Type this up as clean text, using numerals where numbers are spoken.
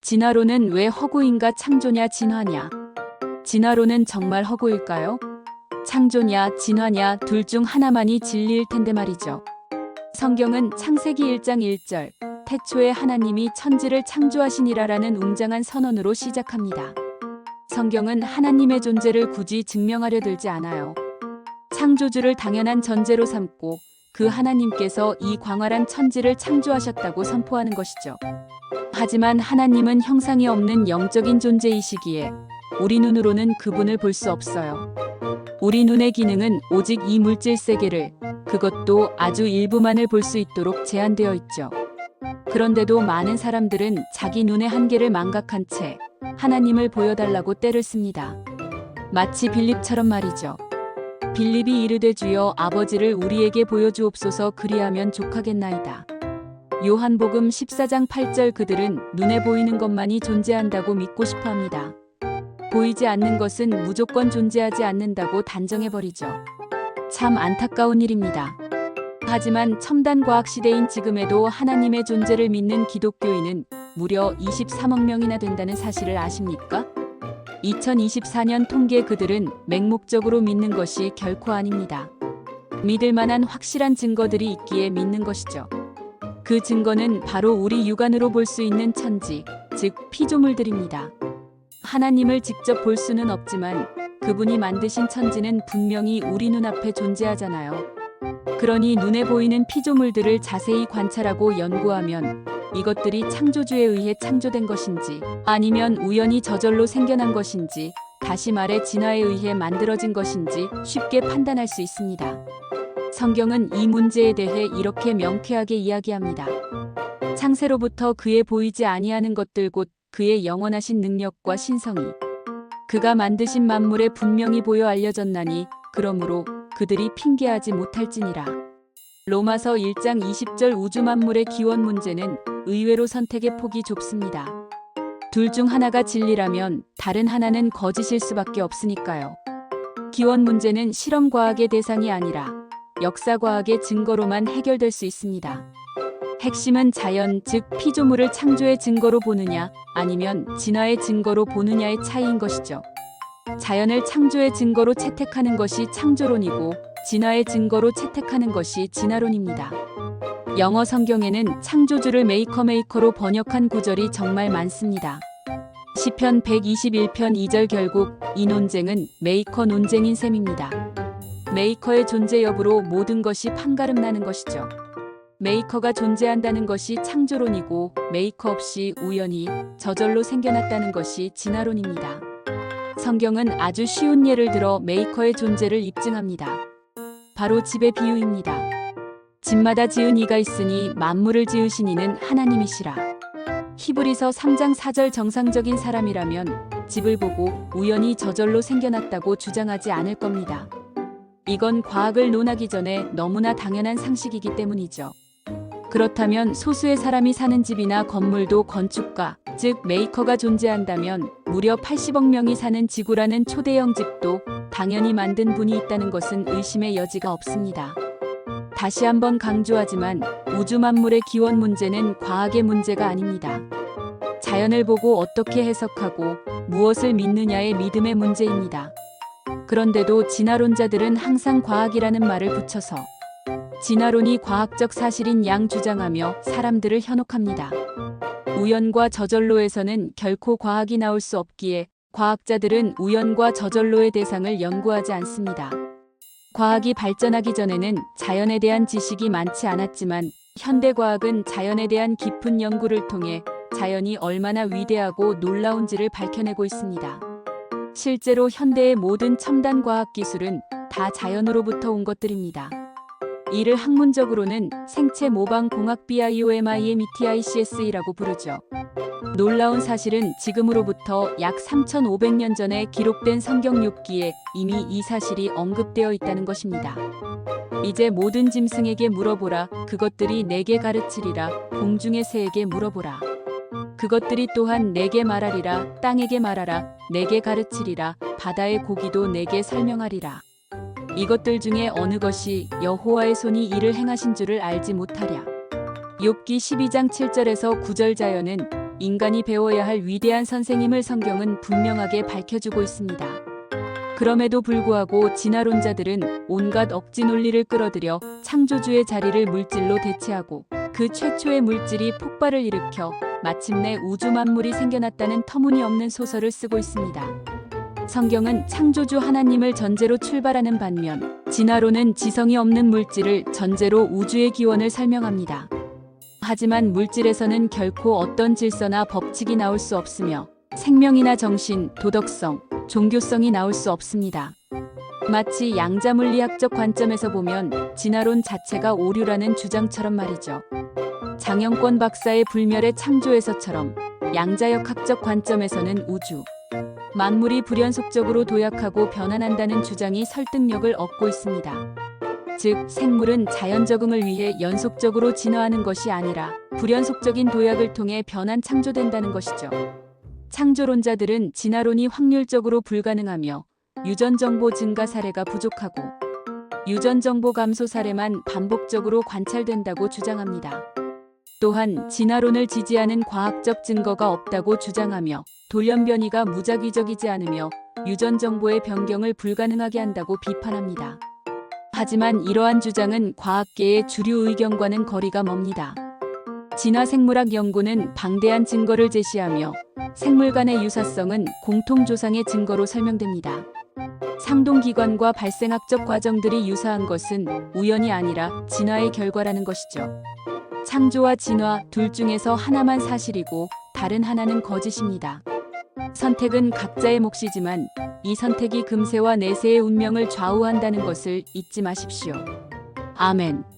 진화론은 왜 허구인가 창조냐 진화냐? 진화론은 정말 허구일까요? 창조냐 진화냐 둘 중 하나만이 진리일 텐데 말이죠. 성경은 창세기 1장 1절 태초에 하나님이 천지를 창조하시니라라는 웅장한 선언으로 시작합니다. 성경은 하나님의 존재를 굳이 증명하려 들지 않아요. 창조주를 당연한 전제로 삼고 그 하나님께서 이 광활한 천지를 창조하셨다고 선포하는 것이죠. 하지만 하나님은 형상이 없는 영적인 존재이시기에 우리 눈으로는 그분을 볼 수 없어요. 우리 눈의 기능은 오직 이 물질 세계를, 그것도 아주 일부만을 볼 수 있도록 제한되어 있죠. 그런데도 많은 사람들은 자기 눈의 한계를 망각한 채 하나님을 보여달라고 떼를 씁니다. 마치 빌립처럼 말이죠. 빌립이 이르되 주여 아버지를 우리에게 보여주옵소서 그리하면 족하겠나이다. 요한복음 14장 8절 그들은 눈에 보이는 것만이 존재한다고 믿고 싶어합니다. 보이지 않는 것은 무조건 존재하지 않는다고 단정해버리죠. 참 안타까운 일입니다. 하지만 첨단 과학 시대인 지금에도 하나님의 존재를 믿는 기독교인은 무려 23억 명이나 된다는 사실을 아십니까? 2024년 통계 그들은 맹목적으로 믿는 것이 결코 아닙니다. 믿을 만한 확실한 증거들이 있기에 믿는 것이죠. 그 증거는 바로 우리 육안으로 볼 수 있는 천지, 즉 피조물들입니다. 하나님을 직접 볼 수는 없지만 그분이 만드신 천지는 분명히 우리 눈앞에 존재하잖아요. 그러니 눈에 보이는 피조물들을 자세히 관찰하고 연구하면 이것들이 창조주에 의해 창조된 것인지 아니면 우연히 저절로 생겨난 것인지 다시 말해 진화에 의해 만들어진 것인지 쉽게 판단할 수 있습니다. 성경은 이 문제에 대해 이렇게 명쾌하게 이야기합니다. 창세로부터 그의 보이지 아니하는 것들 곧 그의 영원하신 능력과 신성이 그가 만드신 만물에 분명히 보여 알려졌나니 그러므로 그들이 핑계하지 못할지니라. 로마서 1장 20절 우주 만물의 기원 문제는 의외로 선택의 폭이 좁습니다. 둘 중 하나가 진리라면 다른 하나는 거짓일 수밖에 없으니까요. 기원 문제는 실험 과학의 대상이 아니라 역사 과학의 증거로만 해결될 수 있습니다. 핵심은 자연, 즉 피조물을 창조의 증거로 보느냐 아니면 진화의 증거로 보느냐의 차이인 것이죠. 자연을 창조의 증거로 채택하는 것이 창조론이고 진화의 증거로 채택하는 것이 진화론입니다. 영어 성경에는 창조주를 메이커로 번역한 구절이 정말 많습니다. 시편 121편 2절 결국 이 논쟁은 메이커 논쟁인 셈입니다. 메이커의 존재 여부로 모든 것이 판가름 나는 것이죠. 메이커가 존재한다는 것이 창조론이고 메이커 없이 우연히 저절로 생겨났다는 것이 진화론입니다. 성경은 아주 쉬운 예를 들어 메이커의 존재를 입증합니다. 바로 집의 비유입니다. 집마다 지은 이가 있으니 만물을 지으신 이는 하나님이시라. 히브리서 3장 4절 정상적인 사람이라면 집을 보고 우연히 저절로 생겨났다고 주장하지 않을 겁니다. 이건 과학을 논하기 전에 너무나 당연한 상식이기 때문이죠. 그렇다면 소수의 사람이 사는 집이나 건물도 건축가, 즉 메이커가 존재한다면 무려 80억 명이 사는 지구라는 초대형 집도 당연히 만든 분이 있다는 것은 의심의 여지가 없습니다. 다시 한번 강조하지만 우주 만물의 기원 문제는 과학의 문제가 아닙니다. 자연을 보고 어떻게 해석하고 무엇을 믿느냐의 믿음의 문제입니다. 그런데도 진화론자들은 항상 과학이라는 말을 붙여서 진화론이 과학적 사실인 양 주장하며 사람들을 현혹합니다. 우연과 저절로에서는 결코 과학이 나올 수 없기에 과학자들은 우연과 저절로의 대상을 연구하지 않습니다. 과학이 발전하기 전에는 자연에 대한 지식이 많지 않았지만 현대과학은 자연에 대한 깊은 연구를 통해 자연이 얼마나 위대하고 놀라운지를 밝혀내고 있습니다. 실제로 현대의 모든 첨단 과학 기술은 다 자연으로부터 온 것들입니다. 이를 학문적으로는 생체 모방 공학 BIOMIMETICS라고 부르죠. 놀라운 사실은 지금으로부터 약 3,500년 전에 기록된 성경 6기에 이미 이 사실이 언급되어 있다는 것입니다. 이제 모든 짐승에게 물어보라. 그것들이 내게 가르치리라. 공중의 새에게 물어보라. 그것들이 또한 내게 말하리라. 땅에게 말하라. 내게 가르치리라. 바다의 고기도 내게 설명하리라. 이것들 중에 어느 것이 여호와의 손이 이를 행하신 줄을 알지 못하랴. 욥기 12장 7절에서 9절 자연은 인간이 배워야 할 위대한 선생님을 성경은 분명하게 밝혀주고 있습니다. 그럼에도 불구하고 진화론자들은 온갖 억지 논리를 끌어들여 창조주의 자리를 물질로 대체하고 그 최초의 물질이 폭발을 일으켜 마침내 우주 만물이 생겨났다는 터무니없는 소설을 쓰고 있습니다. 성경은 창조주 하나님을 전제로 출발하는 반면 진화론은 지성이 없는 물질을 전제로 우주의 기원을 설명합니다. 하지만 물질에서는 결코 어떤 질서나 법칙이 나올 수 없으며 생명이나 정신, 도덕성, 종교성이 나올 수 없습니다. 마치 양자물리학적 관점에서 보면 진화론 자체가 오류라는 주장처럼 말이죠. 장영권 박사의 불멸의 창조에서처럼 양자역학적 관점에서는 우주, 만물이 불연속적으로 도약하고 변환한다는 주장이 설득력을 얻고 있습니다. 즉, 생물은 자연 적응을 위해 연속적으로 진화하는 것이 아니라 불연속적인 도약을 통해 변환 창조된다는 것이죠. 창조론자들은 진화론이 확률적으로 불가능하며 유전정보 증가 사례가 부족하고 유전정보 감소 사례만 반복적으로 관찰된다고 주장합니다. 또한 진화론을 지지하는 과학적 증거가 없다고 주장하며 돌연변이가 무작위적이지 않으며 유전정보의 변경을 불가능하게 한다고 비판합니다. 하지만 이러한 주장은 과학계의 주류 의견과는 거리가 멉니다. 진화생물학 연구는 방대한 증거를 제시하며 생물 간의 유사성은 공통조상의 증거로 설명됩니다. 상동기관과 발생학적 과정들이 유사한 것은 우연이 아니라 진화의 결과라는 것이죠. 창조와 진화 둘 중에서 하나만 사실이고 다른 하나는 거짓입니다. 선택은 각자의 몫이지만 이 선택이 금세와 내세의 운명을 좌우한다는 것을 잊지 마십시오. 아멘.